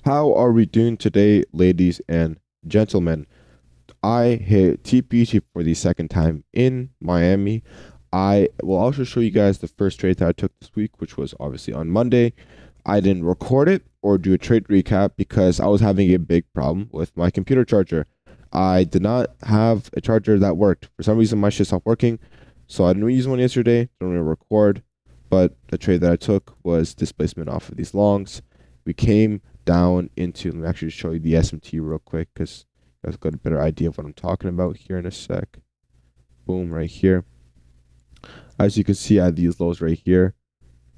How are we doing today, ladies and gentlemen? I hit TPT for the second time in Miami. I will also show you guys the first trade that I took this week, which was obviously on Monday. I didn't record it or do a trade recap because I was having a big problem with my computer charger. I did not have a charger that worked. For some reason, my shit stopped working. So I didn't use one yesterday. Don't really record. But the trade that I took was displacement off of these longs. We came down into, let me actually show you the SMT real quick because you guys got a better idea of what I'm talking about here in a sec. Boom, right here. As you can see at these lows right here,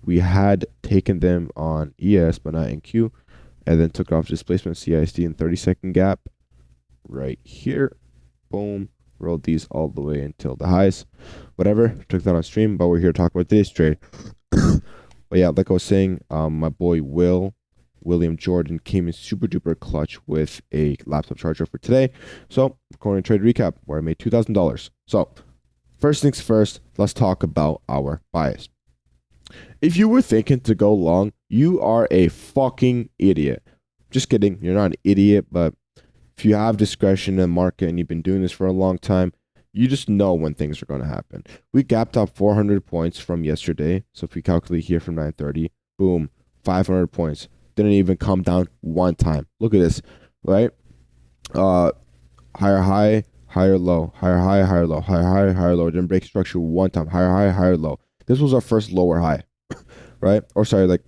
we had taken them on ES but not NQ, and then took off displacement CISD in 30-second gap right here. Boom, rolled these all the way until the highs. Whatever, took that on stream, but we're here to talk about today's trade. But yeah, like I was saying, my boy William Jordan came in super duper clutch with a laptop charger for today. So, recording trade recap where I made $2,000. So, first things first, let's talk about our bias. If you were thinking to go long, you are a fucking idiot. Just kidding, you're not an idiot, but if you have discretion in the market and you've been doing this for a long time, you just know when things are going to happen. We gapped up 400 points from yesterday. So if we calculate here from 930, boom, 500 points. Didn't even come down one time. Look at this, right? Higher high, higher low, higher high, higher low, higher high, higher low. Didn't break structure one time. Higher high, higher low. This was our first lower high, right? Or sorry, like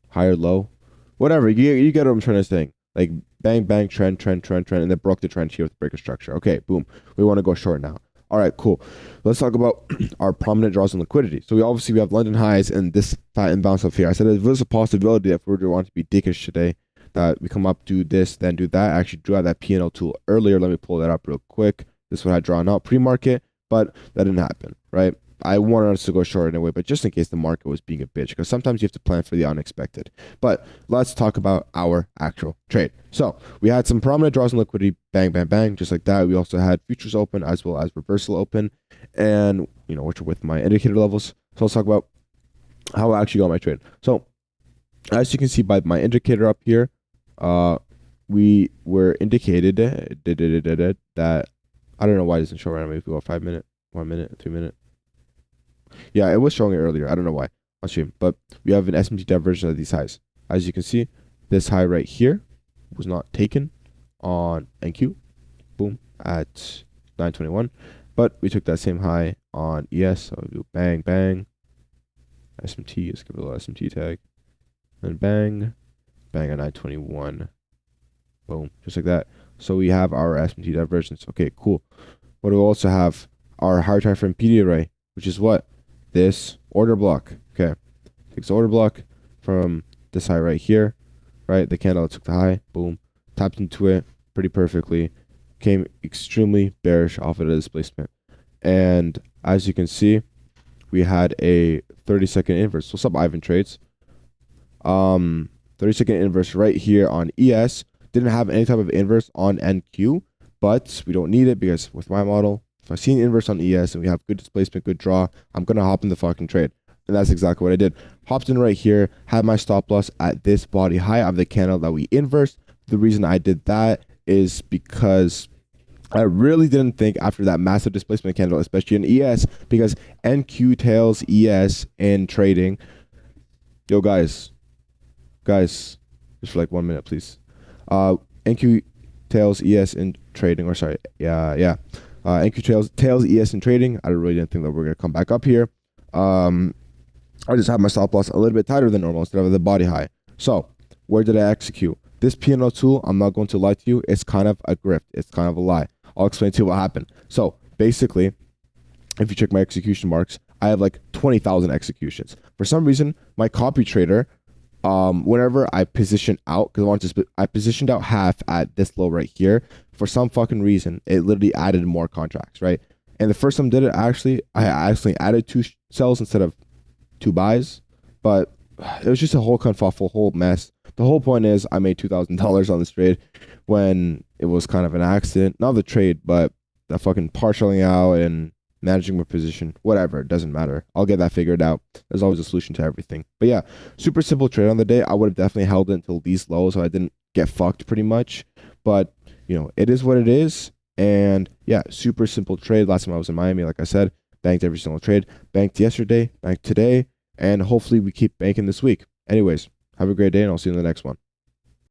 higher low, whatever. You get what I'm trying to say. Like bang bang trend, and then broke the trend here with breaker structure. Okay, boom. We want to go short now. All right, cool. Let's talk about our prominent draws in liquidity. So we have London highs and this fat imbalance up here. I said if there's a possibility that if we were to want to be dickish today, that we come up, do this, then do that. I actually drew out that P&L tool earlier. Let me pull that up real quick. This is what I drawn out pre-market, but that didn't happen, right? I wanted us to go short anyway, but just in case the market was being a bitch, because sometimes you have to plan for the unexpected. But let's talk about our actual trade. So we had some prominent draws in liquidity, bang, bang, bang, just like that. We also had futures open as well as reversal open, and which are with my indicator levels. So let's talk about how I actually got my trade. So as you can see by my indicator up here, we were indicated that I don't know why it doesn't show randomly if we go 5 minute, 1 minute, 3 minute. Yeah, it was showing it earlier. I don't know why on stream, but we have an SMT divergence of these highs. As you can see, this high right here was not taken on NQ. Boom, at 921. But we took that same high on ES. So we do bang, bang. SMT, let's give it a little SMT tag. And bang, bang at 921. Boom, just like that. So we have our SMT divergence. Okay, cool. What do we also have? Our higher time frame PD array, which is what? This order block. Okay, takes the order block from this high right here, right? The candle took the high, boom, tapped into it pretty perfectly, came extremely bearish off of the displacement. And as you can see, we had a 30-second inverse. What's up, Ivan Trades? 30-second inverse right here on ES. Didn't have any type of inverse on NQ, but we don't need it because with my model, if I see an inverse on ES and we have good displacement, good draw, I'm going to hop in the fucking trade. And that's exactly what I did. Hopped in right here, had my stop loss at this body high of the candle that we inversed. The reason I did that is because I really didn't think after that massive displacement candle, especially in ES, because NQ tails ES in trading. Yo, guys, just for like 1 minute, please. NQ tails ES in trading, or sorry, yeah. NQ tails ES in trading. I really didn't think that we're going to come back up here. I just had my stop loss a little bit tighter than normal instead of the body high. So where did I execute? This P&L tool, I'm not going to lie to you, it's kind of a grift. It's kind of a lie. I'll explain to you what happened. So basically, if you check my execution marks, I have like 20,000 executions. For some reason, my copy trader, whenever I position out, because I positioned out half at this low right here. For some fucking reason, it literally added more contracts, right? And the first time I did it, I actually added 2 sells instead of 2 buys, but it was just a whole confuffle, whole mess. The whole point is I made $2,000 on this trade when it was kind of an accident, not the trade, but the fucking partialing out and managing my position, whatever. It doesn't matter. I'll get that figured out. There's always a solution to everything. But yeah, super simple trade on the day. I would have definitely held it until these lows so I didn't get fucked pretty much. But, it is what it is. And yeah, super simple trade. Last time I was in Miami, like I said, banked every single trade. Banked yesterday, banked today, and hopefully we keep banking this week. Anyways, have a great day, and I'll see you in the next one.